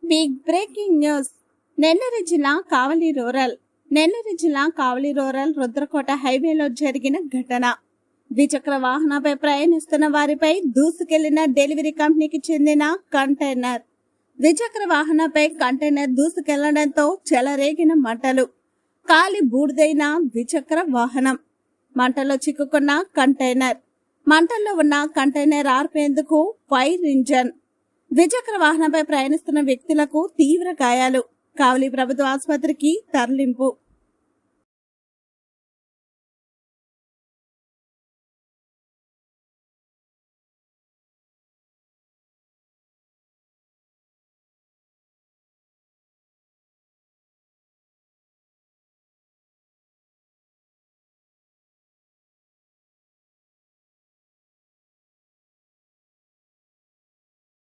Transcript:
Big breaking news. Nellore జిల్లా కావలి rural Rudrakota హైవేలో జరిగిన ఘటన. ద్విచక్ర వాహనంపై ప్రయాణిస్తున్న వారిపై దూసుకెళ్లిన డెలివరీ కంపెనీకి చెందిన కంటైనర్. ద్విచక్ర వాహనంపై కంటైనర్ దూసుకెళ్లడంతో చెలరేగిన మంటలు. కాలి బూడిదైన ద్విచక్ర వాహనం. మంటల్లో చిక్కుకున్న కంటైనర్. మంటల్లో ఉన్న కంటైనర్ ఆర్పేందుకు ఫైర్ ఇంజన్. ద్విచక్ర వాహనంపై ప్రయాణిస్తున్న వ్యక్తులకు తీవ్ర గాయాలు. కావలి ప్రభుత్వ ఆసుపత్రికి తరలింపు.